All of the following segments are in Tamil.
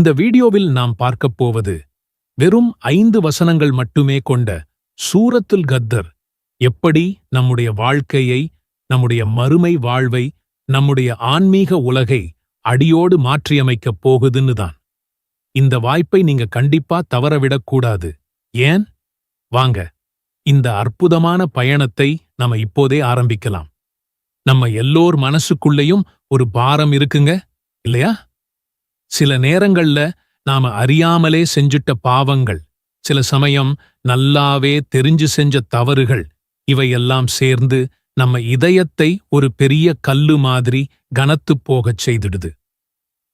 இந்த வீடியோவில் நாம் பார்க்கப் போவது வெறும் 5 வசனங்கள் மட்டுமே கொண்ட சூரத்துல் கத்தர் எப்படி நம்முடைய வாழ்க்கையை, நம்முடைய மறுமை வாழ்வை, நம்முடைய ஆன்மீக உலகை அடியோடு மாற்றியமைக்கப் போகுதுன்னு தான். இந்த வாய்ப்பை நீங்க கண்டிப்பா தவறவிடக்கூடாது. ஏன்? வாங்க, இந்த அற்புதமான பயணத்தை நாம இப்போதே ஆரம்பிக்கலாம். நம்ம எல்லோர் மனசுக்குள்ளேயும் ஒரு பாரம் இருக்குங்க, இல்லையா? சில நேரங்கள்ல நாம அறியாமலே செஞ்சிட்ட பாவங்கள், சில சமயம் நல்லாவே தெரிஞ்சு செஞ்ச தவறுகள், இவையெல்லாம் சேர்ந்து நம்ம இதயத்தை ஒரு பெரிய கல்லு மாதிரி கனத்துப் போகச் செய்திடுது.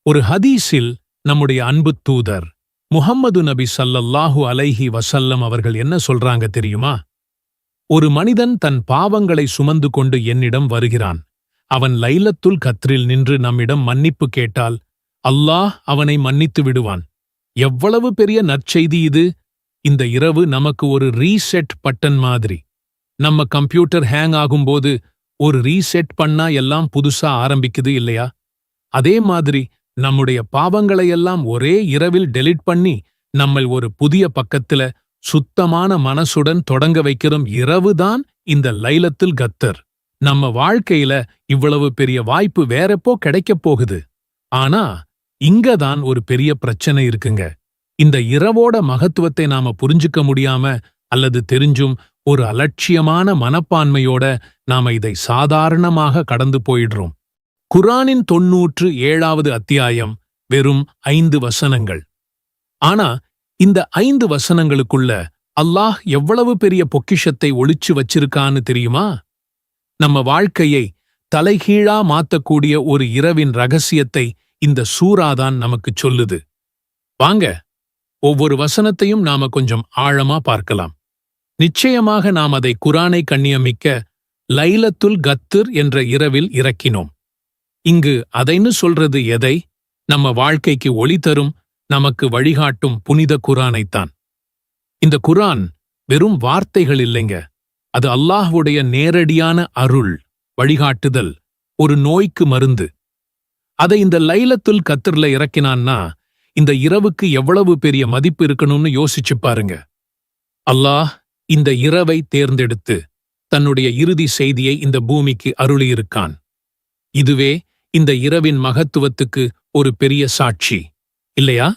ஒரு ஹதீஸில் நம்முடைய அன்பு தூதர் முஹம்மது நபி ஸல்லல்லாஹு அலைஹி வஸல்லம் அவர்கள் என்ன சொல்றாங்க தெரியுமா? ஒரு மனிதன் தன் பாவங்களை சுமந்து கொண்டு என்னிடம் வருகிறான். அவன் லைலத்துல் கத்ரில் நின்று நம்மிடம் மன்னிப்பு கேட்டால் அல்லாஹ் அவனை மன்னித்து விடுவான். எவ்வளவு பெரிய நற்செய்தி இது! இந்த இரவு நமக்கு ஒரு ரீசெட் பட்டன் மாதிரி. நம்ம கம்ப்யூட்டர் ஹேங் ஆகும்போது ஒரு ரீசெட் பண்ணா எல்லாம் புதுசா ஆரம்பிக்குது, இல்லையா? அதே மாதிரி நம்முடைய பாவங்களையெல்லாம் ஒரே இரவில் டெலிட் பண்ணி நம்மை ஒரு புதிய பக்கத்துல சுத்தமான மனசுடன் தொடங்க வைக்கிறோம். இரவுதான் இந்த லைலத்துல் கத்தர். நம்ம வாழ்க்கையில இவ்வளவு பெரிய வாய்ப்பு வேறெப்போ கிடைக்கப் போகுது. ஆனா இங்கதான் ஒரு பெரிய பிரச்சனை இருக்குங்க. இந்த இரவோட மகத்துவத்தை நாம புரிஞ்சுக்க முடியாம, அல்லது தெரிஞ்சும் ஒரு அலட்சியமான மனப்பான்மையோட நாம இதை சாதாரணமாக கடந்து போயிடுறோம். குர்ஆனின் 97வது அத்தியாயம் வெறும் 5 வசனங்கள். ஆனா இந்த 5 வசனங்களுக்குள்ள அல்லாஹ் எவ்வளவு பெரிய பொக்கிஷத்தை ஒளிச்சு வச்சிருக்கான்னு தெரியுமா? நம்ம வாழ்க்கையை தலைகீழா மாத்தக்கூடிய ஒரு இரவின் ரகசியத்தை இந்த சூறாதான் நமக்குச் சொல்லுது. வாங்க, ஒவ்வொரு வசனத்தையும் நாம கொஞ்சம் ஆழமா பார்க்கலாம். நிச்சயமாக நாம் அதை குர்ஆனை கண்ணியமிக்க லைலத்துல் கத்ர் என்ற இரவில் இறக்கினோம். இங்கு அதைன்னு சொல்றது எதை? நம்ம வாழ்க்கைக்கு ஒளி தரும், நமக்கு வழிகாட்டும் புனித குர்ஆனைத்தான். இந்த குர்ஆன் வெறும் வார்த்தைகள் இல்லைங்க. அது அல்லாஹ்வுடைய நேரடியான அருள், வழிகாட்டுதல், ஒரு நோய்க்கு மருந்து. அதை இந்த லைலத்துல் கத்ர்ல இறக்கினான்னா இந்த இரவுக்கு எவ்வளவு பெரிய மதிப்பு இருக்கணும்னு யோசிச்சு பாருங்க. அல்லாஹ் இந்த இரவை தேர்ந்தெடுத்து தன்னுடைய இறுதி செய்தியை இந்த பூமிக்கு அருளியிருக்கான். இதுவே இந்த இரவின் மகத்துவத்துக்கு ஒரு பெரிய சாட்சி, இல்லையா?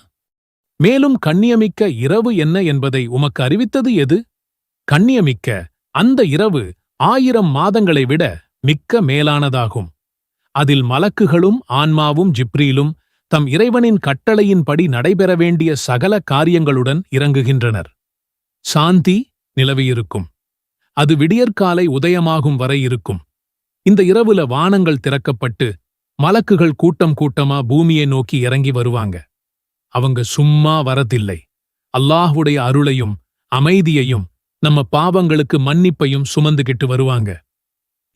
மேலும் கண்ணியமிக்க இரவு என்ன என்பதை உமக்கு அறிவித்தது எது? கண்ணியமிக்க அந்த இரவு 1000 மாதங்களை விட மிக்க மேலானதாகும். அதில் மலக்குகளும் ஆன்மாவும் ஜிப்ரீலும் தம் இறைவனின் கட்டளையின்படி நடைபெற வேண்டிய சகல காரியங்களுடன் இறங்குகின்றனர். சாந்தி நிலவியிருக்கும். அது விடியற்காலை உதயமாகும் வரை இருக்கும். இந்த இரவுல வானங்கள் திறக்கப்பட்டு மலக்குகள் கூட்டம் கூட்டமா பூமியை நோக்கி இறங்கி வருவாங்க. அவங்க சும்மா வரதில்லை. அல்லாஹ்வுடைய அருளையும் அமைதியையும் நம்ம பாவங்களுக்கு மன்னிப்பையும் சுமந்துகிட்டு வருவாங்க.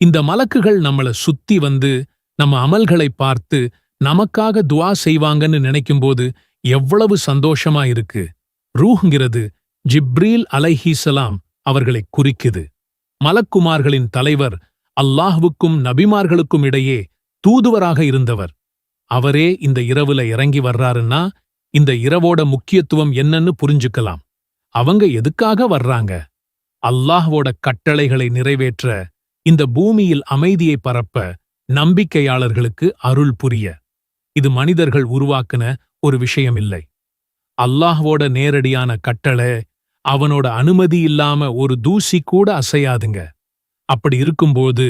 இந்த மலக்குகள் நம்மள சுத்தி வந்து நம்ம அமல்களை பார்த்து நமக்காக துஆ செய்வாங்கன்னு நினைக்கும்போது எவ்வளவு சந்தோஷமா இருக்கு. ரூஹ்ங்கிறது ஜிப்ரீல் அலைஹிஸ்ஸலாம் அவர்களை குறிக்குது. மலக்குமார்களின் தலைவர், அல்லாஹ்வுக்கும் நபிமார்களுக்கும் இடையே தூதுவராக இருந்தவர். அவரே இந்த இரவுல இறங்கி வர்றாருன்னா இந்த இரவோட முக்கியத்துவம் என்னன்னு புரிஞ்சுக்கலாம். அவங்க எதுக்காக வர்றாங்க? அல்லாஹ்வோட கட்டளைகளை நிறைவேற்ற, இந்த பூமியில் அமைதியை பரப்ப, நம்பிக்கையாளர்களுக்கு அருள் புரிய. இது மனிதர்கள் உருவாக்குன ஒரு விஷயம் இல்லை. அல்லாஹ்வோட நேரடியான கட்டளை. அவனோட அனுமதி இல்லாம ஒரு தூசி கூட அசையாதுங்க. அப்படி இருக்கும்போது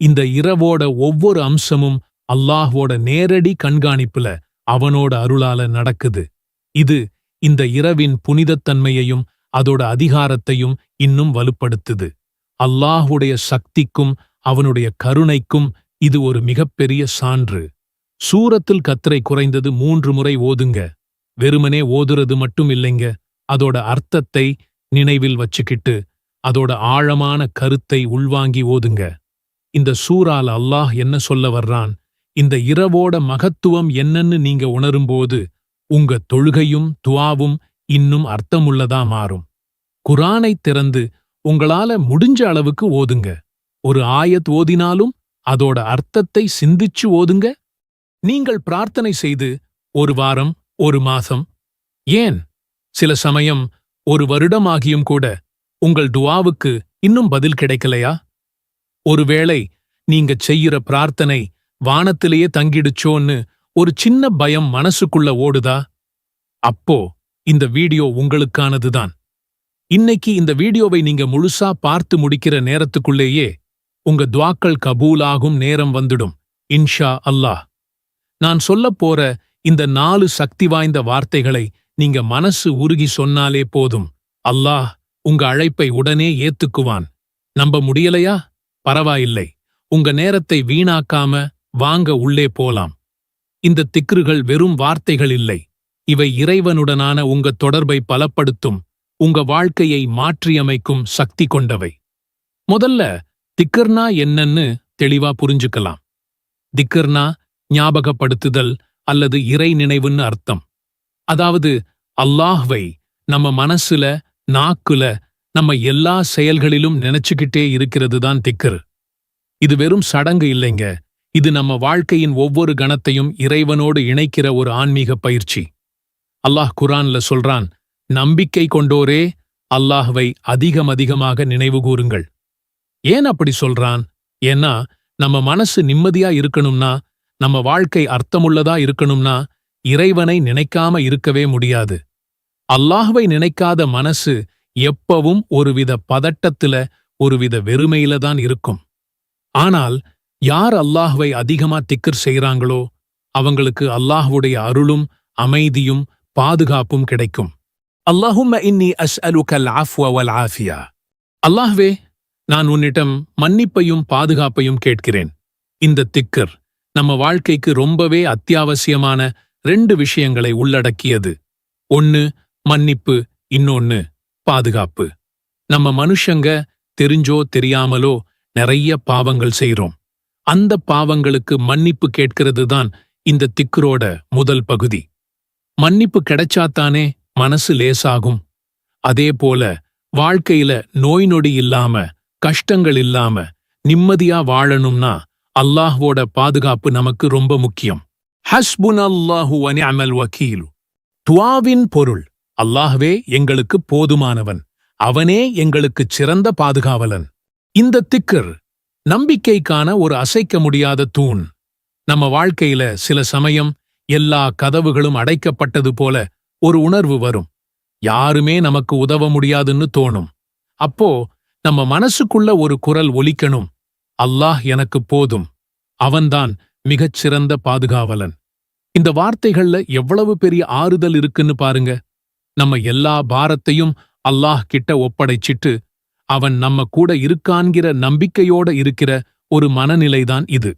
இந்த இரவோட ஒவ்வொரு அம்சமும் அல்லாஹ்வோட நேரடி கண்காணிப்புல அவனோட அருளால நடக்குது. இது இந்த இரவின் புனிதத்தன்மையையும் அதோட அதிகாரத்தையும் இன்னும் வலுப்படுத்துது. அல்லாஹ்வுடைய சக்திக்கும் அவனுடைய கருணைக்கும் இது ஒரு மிகப்பெரிய சான்று. சூரத்துல் கத்ரை குறைந்தது 3 முறை ஓதுங்க. வெறுமனே ஓதுறது மட்டும் இல்லைங்க, அதோட அர்த்தத்தை நினைவில் வச்சுக்கிட்டு அதோட ஆழமான கருத்தை உள்வாங்கி ஓதுங்க. இந்த சூறால அல்லாஹ் என்ன சொல்ல வர்றான், இந்த இரவோட மகத்துவம் என்னன்னு நீங்க உணரும்போது உங்க தொழுகையும் துஆவும் இன்னும் அர்த்தமுள்ளதா மாறும். குர்ஆனை திறந்து உங்களால முடிஞ்ச அளவுக்கு ஓதுங்க. ஒரு ஆயத் ஓதினாலும் அதோட அர்த்தத்தை சிந்திச்சு ஓதுங்க. நீங்கள் பிரார்த்தனை செய்து 1 வாரம் 1 மாசம், ஏன் சில சமயம் 1 வருடமாகியும் கூட உங்கள் துஆவுக்கு இன்னும் பதில் கிடைக்கலையா? ஒருவேளை நீங்க செய்யுற பிரார்த்தனை வானத்திலேயே தங்கிடுச்சோன்னு ஒரு சின்ன பயம் மனசுக்குள்ள ஓடுதா? அப்போ இந்த வீடியோ உங்களுக்கானதுதான். இன்னைக்கு இந்த வீடியோவை நீங்க முழுசா பார்த்து முடிக்கிற நேரத்துக்குள்ளேயே உங்க துஆக்கள் கபூலாகும் நேரம் வந்துடும், இன்ஷா அல்லாஹ். நான் சொல்லப் போற இந்த 4 சக்தி வாய்ந்த வார்த்தைகளை நீங்க மனசு உருகி சொன்னாலே போதும், அல்லாஹ் உங்க அழைப்பை உடனே ஏத்துக்குவான். நம்ப முடியலையா? பரவாயில்லை, உங்க நேரத்தை வீணாக்காம வாங்க உள்ளே போலாம். இந்த திக்ருகள் வெறும் வார்த்தைகள் இல்லை, இவை இறைவனுடனான உங்க தொடர்பை பலப்படுத்தும், உங்க வாழ்க்கையை மாற்றியமைக்கும் சக்தி கொண்டவை. முதல்ல திக்ர்னா என்னன்னு தெளிவா புரிஞ்சுக்கலாம். திக்ர்னா ஞாபகப்படுத்துதல் அல்லது இறை நினைவுன்னு அர்த்தம். அதாவது அல்லாஹ்வை நம்ம மனசுல, நாக்குல, நம்ம எல்லா செயல்களிலும் நினைச்சுக்கிட்டே இருக்கிறது தான் திக்ர். இது வெறும் சடங்கு இல்லைங்க, இது நம்ம வாழ்க்கையின் ஒவ்வொரு கணத்தையும் இறைவனோடு இணைக்கிற ஒரு ஆன்மீக பயிற்சி. அல்லாஹ் குர்ஆன்ல சொல்றான், நம்பிக்கை கொண்டோரே அல்லாஹ்வை அதிகமாக நினைவுகூருங்கள். ஏன் அப்படி சொல்றான்? ஏன்னா நம்ம மனசு நிம்மதியா இருக்கணும்னா, நம்ம வாழ்க்கை அர்த்தமுள்ளதா இருக்கணும்னா இறைவனை நினைக்காம இருக்கவே முடியாது. அல்லாஹ்வை நினைக்காத மனசு எப்பவும் ஒருவித பதட்டத்துல, ஒருவித வெறுமையில தான் இருக்கும். ஆனால் யார் அல்லாஹ்வை அதிகமா திக்ர் செய்றாங்களோ அவங்களுக்கு அல்லாஹ்வுடைய அருளும் அமைதியும் பாதுகாப்பும் கிடைக்கும். அல்லாஹும்ம இன்னி அஸ்அலுகல் அஃப்வ வல் ஆஃபியா. அல்லாஹ்வே, நான் உன்னிடம் மன்னிப்பையும் பாதுகாப்பையும் கேட்கிறேன். இந்த திக்ர் நம்ம வாழ்க்கைக்கு ரொம்பவே அத்தியாவசியமான 2 விஷயங்களை உள்ளடக்கியது. ஒன்னு மன்னிப்பு, இன்னொன்னு பாதுகாப்பு. நம்ம மனுஷங்க தெரிஞ்சோ தெரியாமலோ நிறைய பாவங்கள் செய்றோம். அந்த பாவங்களுக்கு மன்னிப்பு கேட்கிறது தான் இந்த திக்ரோட முதல் பகுதி. மன்னிப்பு கிடைச்சாத்தானே மனசு லேசாகும். அதே போல வாழ்க்கையில நோய் நொடி இல்லாம, கஷ்டங்கள் இல்லாம நிம்மதியா வாழணும்னா அல்லாஹ்வோட பாதுகாப்பு நமக்கு ரொம்ப முக்கியம். ஹஸ்புனல்லாஹு வ நிஅமல் வக்கீல். துஆவின் பொருள், அல்லாஹ்வே எங்களுக்கு போதுமானவன், அவனே எங்களுக்குச் சிறந்த பாதுகாவலன். இந்த திக்ர் நம்பிக்கைக்கான ஒரு அசைக்க முடியாத தூண். நம்ம வாழ்க்கையில சில சமயம் எல்லா கதவுகளும் அடைக்கப்பட்டது போல ஒரு உணர்வு வரும். யாருமே நமக்கு உதவ முடியாதுன்னு தோணும். அப்போ நம்ம மனசுக்குள்ள ஒரு குரல் ஒலிக்கணும், அல்லாஹ் எனக்கு போதும், அவன்தான் மிகச்சிறந்த பாதுகாவலன். இந்த வார்த்தைகள்ல எவ்வளவு பெரிய ஆறுதல் இருக்குன்னு பாருங்க. நம்ம எல்லா பாரத்தையும் அல்லாஹ் கிட்ட ஒப்படைச்சிட்டு அவன் நம்ம கூட இருக்கான்கிற நம்பிக்கையோட இருக்கிற ஒரு மனநிலைதான் இது.